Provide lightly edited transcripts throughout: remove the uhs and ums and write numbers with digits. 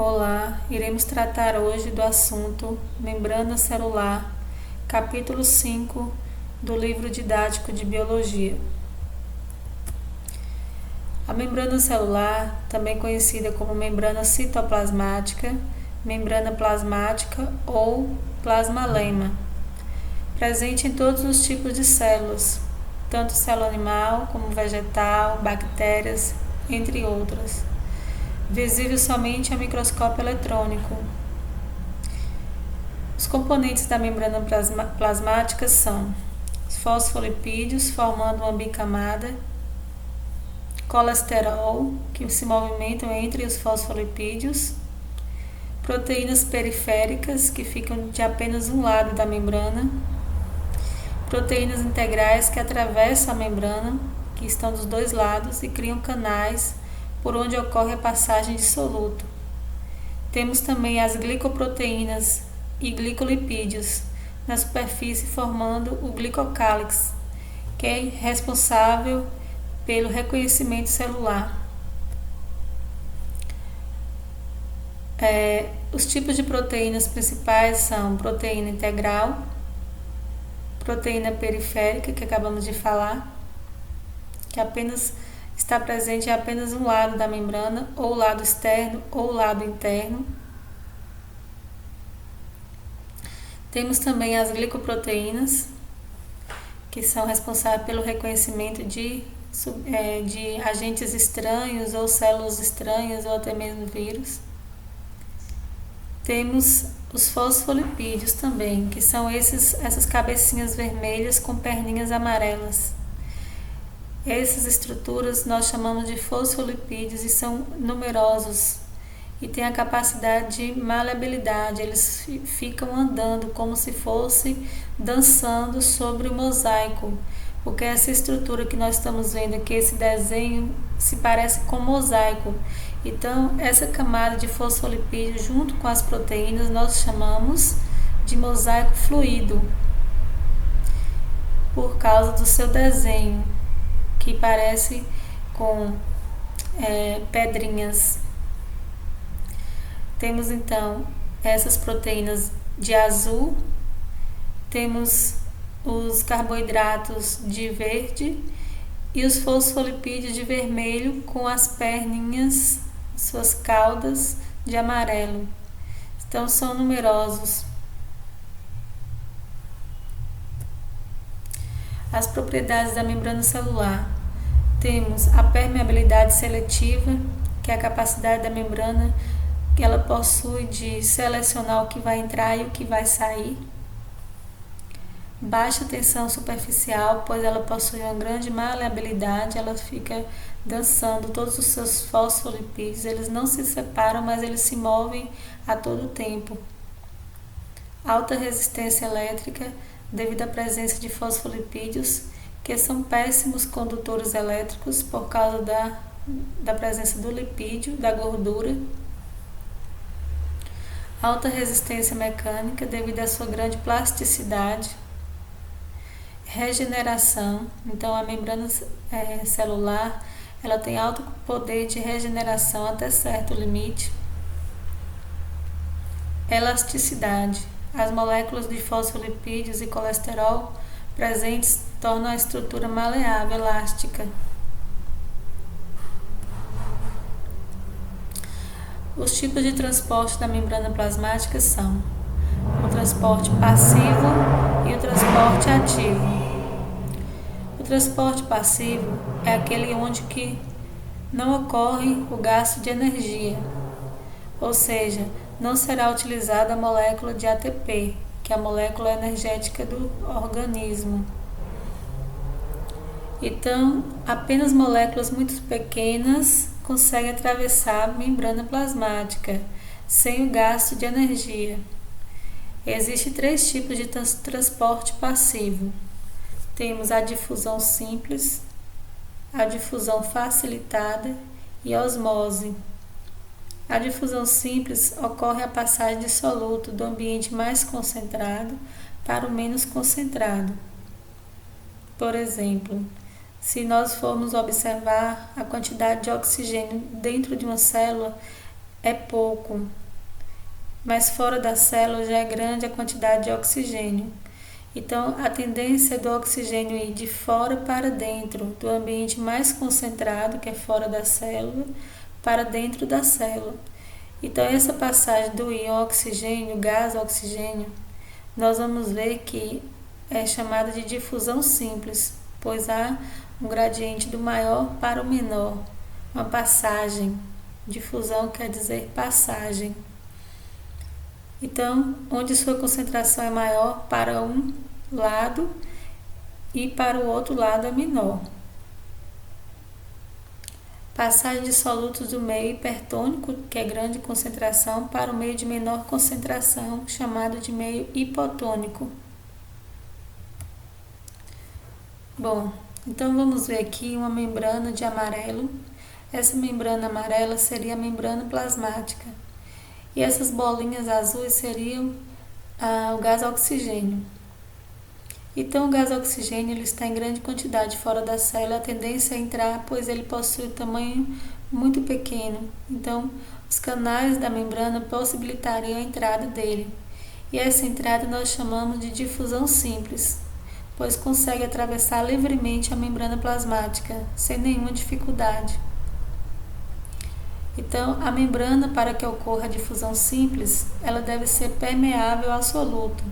Olá, iremos tratar hoje do assunto membrana celular, capítulo 5 do livro didático de biologia. A membrana celular, também conhecida como membrana citoplasmática, membrana plasmática ou plasmalema, presente em todos os tipos de células, tanto célula animal como vegetal, bactérias, entre outras. Visível somente a microscópio eletrônico. Os componentes da membrana plasmática são os fosfolipídios, formando uma bicamada, colesterol, que se movimentam entre os fosfolipídios, proteínas periféricas, que ficam de apenas um lado da membrana, proteínas integrais que atravessam a membrana, que estão dos dois lados e criam canais por onde ocorre a passagem de soluto. Temos também as glicoproteínas e glicolipídios na superfície, formando o glicocálix, que é responsável pelo reconhecimento celular. Os tipos de proteínas principais são proteína integral, proteína periférica, que acabamos de falar, que apenas está presente em apenas um lado da membrana, ou lado externo ou lado interno. Temos também as glicoproteínas, que são responsáveis pelo reconhecimento de agentes estranhos ou células estranhas ou até mesmo vírus. Temos os fosfolipídios também, que são essas cabecinhas vermelhas com perninhas amarelas. Essas estruturas nós chamamos de fosfolipídios e são numerosos e têm a capacidade de maleabilidade. Eles ficam andando como se fosse dançando sobre o mosaico, porque essa estrutura que nós estamos vendo aqui, esse desenho, se parece com mosaico. Então, essa camada de fosfolipídio junto com as proteínas nós chamamos de mosaico fluido, por causa do seu desenho, que parece com pedrinhas. Temos então essas proteínas de azul, temos os carboidratos de verde e os fosfolipídios de vermelho, com as perninhas, suas caudas de amarelo. Então são numerosos. As propriedades da membrana celular. Temos a permeabilidade seletiva, que é a capacidade da membrana que ela possui de selecionar o que vai entrar e o que vai sair. Baixa tensão superficial, pois ela possui uma grande maleabilidade, ela fica dançando todos os seus fosfolipídios, eles não se separam, mas eles se movem a todo tempo. Alta resistência elétrica, devido à presença de fosfolipídios, que são péssimos condutores elétricos por causa da presença do lipídio, da gordura. Alta resistência mecânica, devido à sua grande plasticidade. Regeneração, então a membrana celular, ela tem alto poder de regeneração até certo limite. Elasticidade, as moléculas de fosfolipídios e colesterol presentes tornam a estrutura maleável, elástica. Os tipos de transporte da membrana plasmática são o transporte passivo e o transporte ativo. O transporte passivo é aquele onde que não ocorre o gasto de energia, ou seja, não será utilizada a molécula de ATP, que é a molécula energética do organismo. Então, apenas moléculas muito pequenas conseguem atravessar a membrana plasmática, sem o gasto de energia. Existem 3 tipos de transporte passivo. Temos a difusão simples, a difusão facilitada e a osmose. A difusão simples ocorre a passagem de soluto do ambiente mais concentrado para o menos concentrado. Por exemplo, se nós formos observar a quantidade de oxigênio dentro de uma célula, é pouco, mas fora da célula já é grande a quantidade de oxigênio. Então, a tendência do oxigênio ir de fora para dentro, do ambiente mais concentrado, que é fora da célula, para dentro da célula. Então, essa passagem do íon oxigênio, gás oxigênio, nós vamos ver que é chamada de difusão simples, pois há um gradiente do maior para o menor, uma passagem. Difusão quer dizer passagem. Então, onde sua concentração é maior para um lado e para o outro lado é menor. Passagem de solutos do meio hipertônico, que é grande concentração, para o meio de menor concentração, chamado de meio hipotônico. Bom, então vamos ver aqui uma membrana de amarelo. Essa membrana amarela seria a membrana plasmática. E essas bolinhas azuis seriam o gás oxigênio. Então, o gás oxigênio ele está em grande quantidade fora da célula, a tendência é entrar, pois ele possui um tamanho muito pequeno. Então, os canais da membrana possibilitariam a entrada dele. E essa entrada nós chamamos de difusão simples, pois consegue atravessar livremente a membrana plasmática, sem nenhuma dificuldade. Então, a membrana, para que ocorra a difusão simples, ela deve ser permeável ao soluto.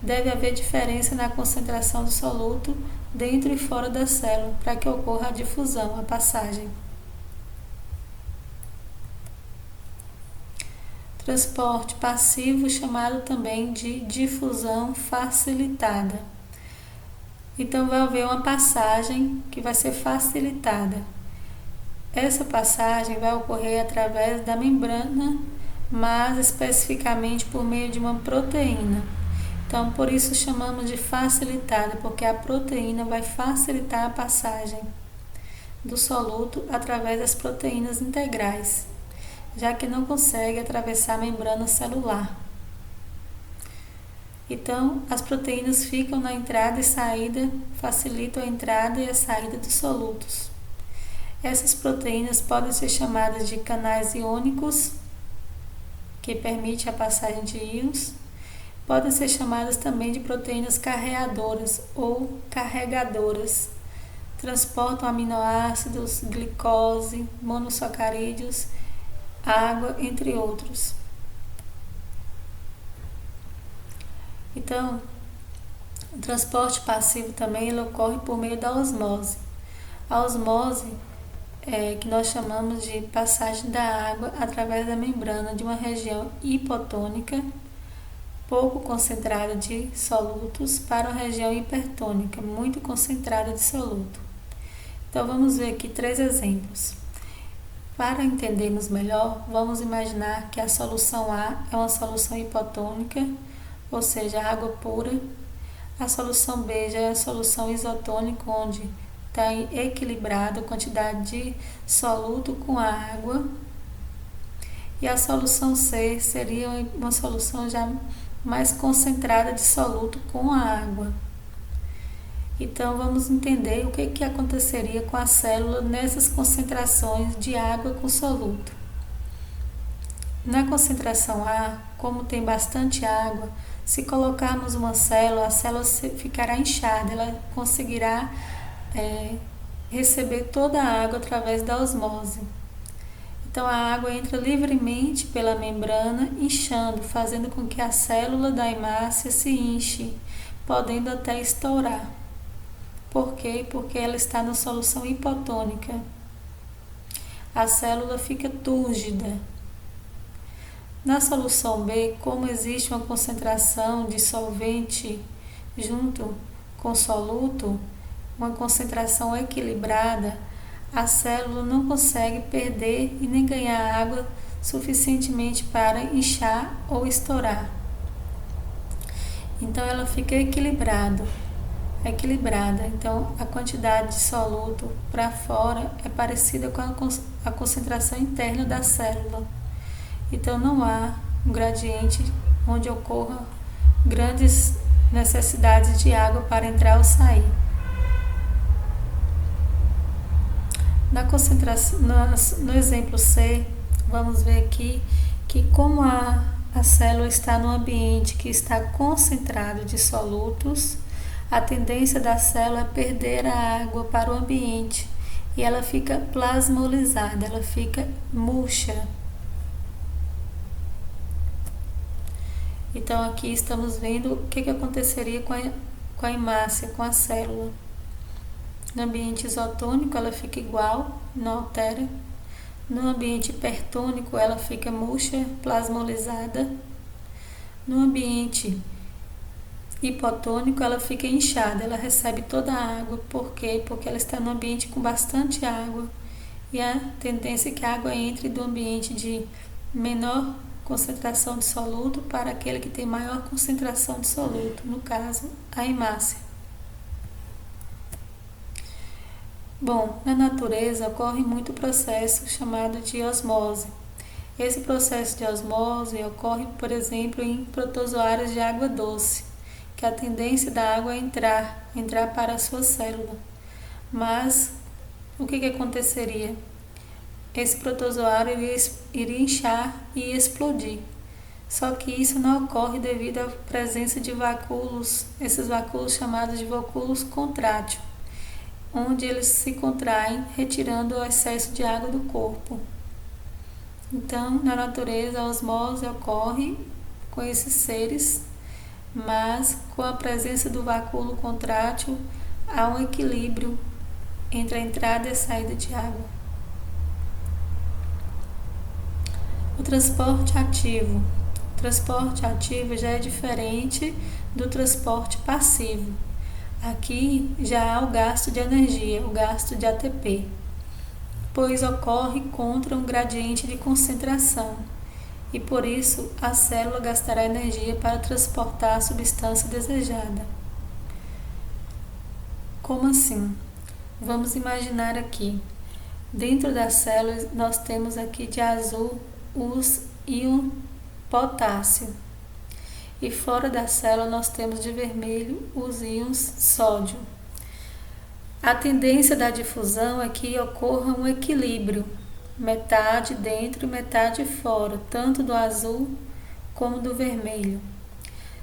Deve haver diferença na concentração do soluto dentro e fora da célula, para que ocorra a difusão, a passagem. Transporte passivo, chamado também de difusão facilitada. Então, vai haver uma passagem que vai ser facilitada. Essa passagem vai ocorrer através da membrana, mas especificamente por meio de uma proteína. Então, por isso chamamos de facilitada, porque a proteína vai facilitar a passagem do soluto através das proteínas integrais, já que não consegue atravessar a membrana celular. Então, as proteínas ficam na entrada e saída, facilitam a entrada e a saída dos solutos. Essas proteínas podem ser chamadas de canais iônicos, que permite a passagem de íons. Podem ser chamadas também de proteínas carreadoras ou carregadoras. Transportam aminoácidos, glicose, monossacarídeos, água, entre outros. Então, o transporte passivo também ele ocorre por meio da osmose. A osmose que nós chamamos de passagem da água através da membrana de uma região hipotônica, pouco concentrada de solutos, para uma região hipertônica, muito concentrada de soluto. Então, vamos ver aqui 3 exemplos. Para entendermos melhor, vamos imaginar que a solução A é uma solução hipotônica, ou seja, água pura. A solução B já é a solução isotônica, onde está equilibrada a quantidade de soluto com a água. E a solução C seria uma solução já mais concentrada de soluto com a água. Então, vamos entender o que aconteceria com a célula nessas concentrações de água com soluto. Na concentração A, como tem bastante água, se colocarmos uma célula, a célula ficará inchada, ela conseguirá receber toda a água através da osmose. Então, a água entra livremente pela membrana, inchando, fazendo com que a célula da hemácia se inche, podendo até estourar. Por quê? Porque ela está na solução hipotônica. A célula fica túrgida. Na solução B, como existe uma concentração de solvente junto com soluto, uma concentração equilibrada, a célula não consegue perder e nem ganhar água suficientemente para inchar ou estourar. Então, ela fica equilibrada. Então, a quantidade de soluto para fora é parecida com a concentração interna da célula. Então, não há um gradiente onde ocorra grandes necessidades de água para entrar ou sair. No exemplo C, vamos ver aqui que como a célula está no ambiente que está concentrado de solutos, a tendência da célula é perder a água para o ambiente e ela fica plasmolizada, ela fica murcha. Então aqui estamos vendo o que aconteceria com a hemácia, com a célula. No ambiente isotônico ela fica igual, não altera. No ambiente hipertônico ela fica murcha, plasmolizada. No ambiente hipotônico ela fica inchada, ela recebe toda a água. Por quê? Porque ela está no ambiente com bastante água. E a tendência é que a água entre do ambiente de menor concentração de soluto para aquele que tem maior concentração de soluto, no caso, a hemácia. Bom, na natureza ocorre muito processo chamado de osmose. Esse processo de osmose ocorre, por exemplo, em protozoários de água doce, que a tendência da água é entrar para a sua célula. Mas o que aconteceria? Esse protozoário iria inchar e explodir. Só que isso não ocorre devido à presença de vacúolos, esses vacúolos chamados de vacúolos contrátil, onde eles se contraem, retirando o excesso de água do corpo. Então, na natureza, a osmose ocorre com esses seres, mas com a presença do vacúolo contrátil, há um equilíbrio entre a entrada e a saída de água. O transporte ativo. O transporte ativo já é diferente do transporte passivo. Aqui já há o gasto de energia, o gasto de ATP, pois ocorre contra um gradiente de concentração e por isso a célula gastará energia para transportar a substância desejada. Como assim? Vamos imaginar aqui. Dentro das células nós temos aqui de azul os íons potássio e fora da célula nós temos de vermelho os íons sódio. A tendência da difusão é que ocorra um equilíbrio, metade dentro e metade fora, tanto do azul como do vermelho.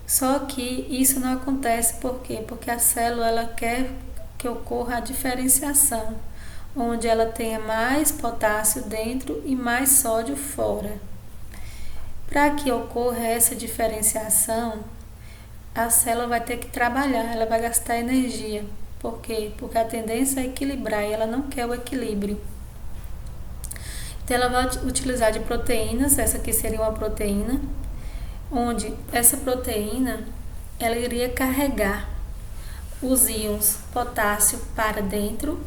Só que isso não acontece por quê? Porque a célula ela quer que ocorra a diferenciação, onde ela tenha mais potássio dentro e mais sódio fora. Para que ocorra essa diferenciação, a célula vai ter que trabalhar, ela vai gastar energia. Por quê? Porque a tendência é equilibrar e ela não quer o equilíbrio. Então ela vai utilizar de proteínas, essa aqui seria uma proteína, onde essa proteína ela iria carregar os íons potássio para dentro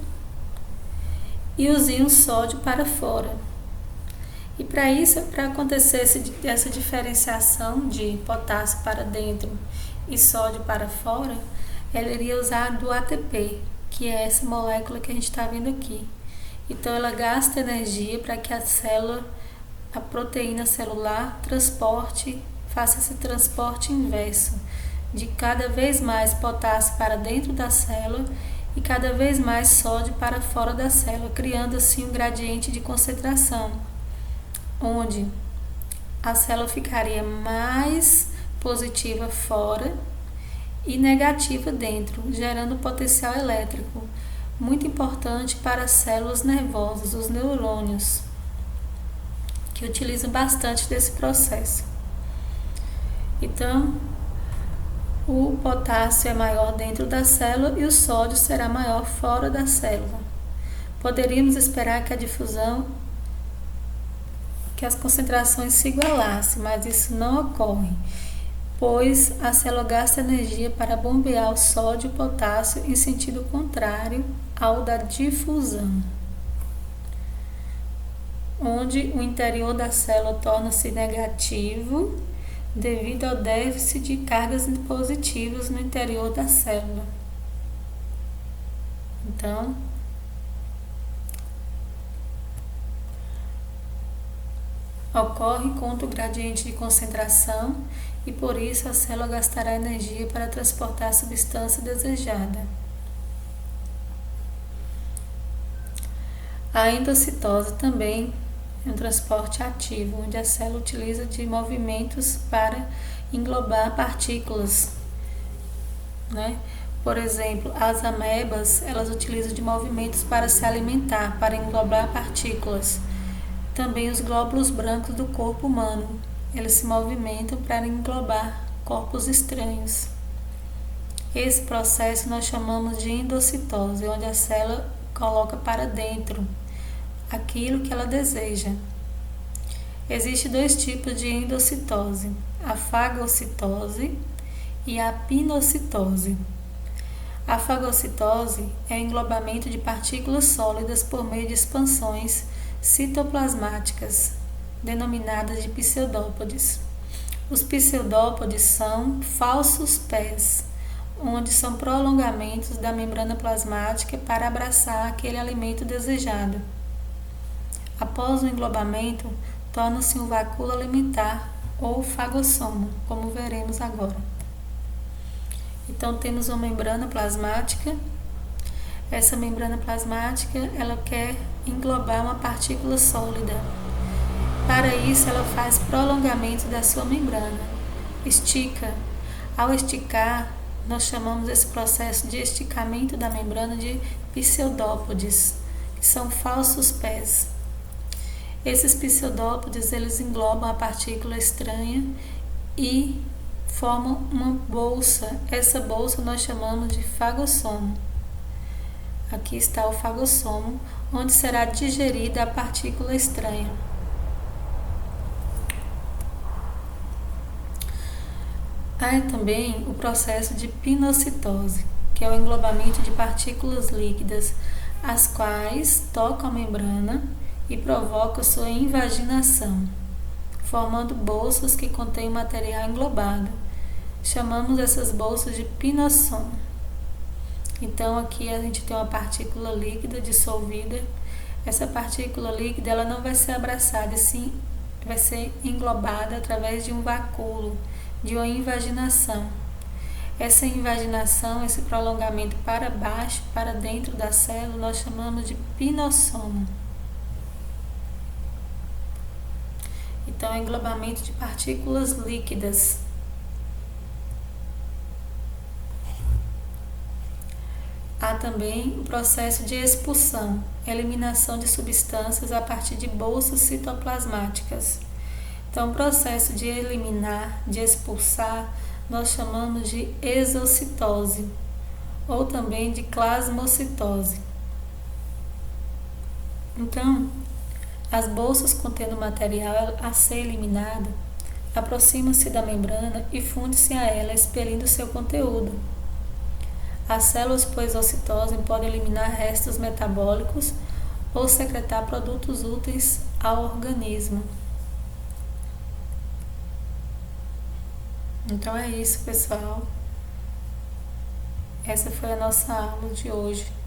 e os íons sódio para fora. E para isso, para acontecer essa diferenciação de potássio para dentro e sódio para fora, ela iria usar do ATP, que é essa molécula que a gente está vendo aqui. Então ela gasta energia para que a célula, a proteína celular, faça esse transporte inverso, de cada vez mais potássio para dentro da célula e cada vez mais sódio para fora da célula, criando assim um gradiente de concentração, onde a célula ficaria mais positiva fora e negativa dentro, gerando potencial elétrico, muito importante para as células nervosas, os neurônios, que utilizam bastante desse processo. Então, o potássio é maior dentro da célula e o sódio será maior fora da célula. Poderíamos esperar que a difusão, que as concentrações se igualassem, mas isso não ocorre, pois a célula gasta energia para bombear o sódio e o potássio em sentido contrário ao da difusão, onde o interior da célula torna-se negativo devido ao déficit de cargas positivas no interior da célula. Então, ocorre contra o gradiente de concentração e por isso a célula gastará energia para transportar a substância desejada. A endocitose também É um transporte ativo, onde a célula utiliza de movimentos para englobar partículas, né? Por exemplo, as amebas, elas utilizam de movimentos para se alimentar, para englobar partículas. Também os glóbulos brancos do corpo humano, eles se movimentam para englobar corpos estranhos. Esse processo nós chamamos de endocitose, onde a célula coloca para dentro aquilo que ela deseja. Existem dois tipos de endocitose, a fagocitose e a pinocitose. A fagocitose é o englobamento de partículas sólidas por meio de expansões citoplasmáticas, denominadas de pseudópodes. Os pseudópodes são falsos pés, onde são prolongamentos da membrana plasmática para abraçar aquele alimento desejado. Após o englobamento, torna-se um vacúolo alimentar ou fagossomo, como veremos agora. Então temos uma membrana plasmática. Essa membrana plasmática, ela quer englobar uma partícula sólida. Para isso, ela faz prolongamento da sua membrana, estica. Ao esticar, nós chamamos esse processo de esticamento da membrana de pseudópodes, que são falsos pés. Esses pseudópodes, eles englobam a partícula estranha e formam uma bolsa. Essa bolsa nós chamamos de fagossomo. Aqui está o fagossomo, onde será digerida a partícula estranha. Há também o processo de pinocitose, que é o englobamento de partículas líquidas, as quais tocam a membrana e provocam sua invaginação, formando bolsas que contêm o material englobado. Chamamos essas bolsas de pinossomo. Então aqui a gente tem uma partícula líquida dissolvida. Essa partícula líquida, ela não vai ser abraçada, sim, vai ser englobada através de um vacúolo, de uma invaginação. Essa invaginação, esse prolongamento para baixo, para dentro da célula, nós chamamos de pinossomo. Então, englobamento de partículas líquidas. Há também o processo de expulsão, eliminação de substâncias a partir de bolsas citoplasmáticas. Então, o processo de eliminar, de expulsar, nós chamamos de exocitose, ou também de plasmocitose. Então, as bolsas contendo material a ser eliminado aproximam-se da membrana e fundem-se a ela, expelindo seu conteúdo. As células pós-exocitose podem eliminar restos metabólicos ou secretar produtos úteis ao organismo. Então é isso, pessoal. Essa foi a nossa aula de hoje.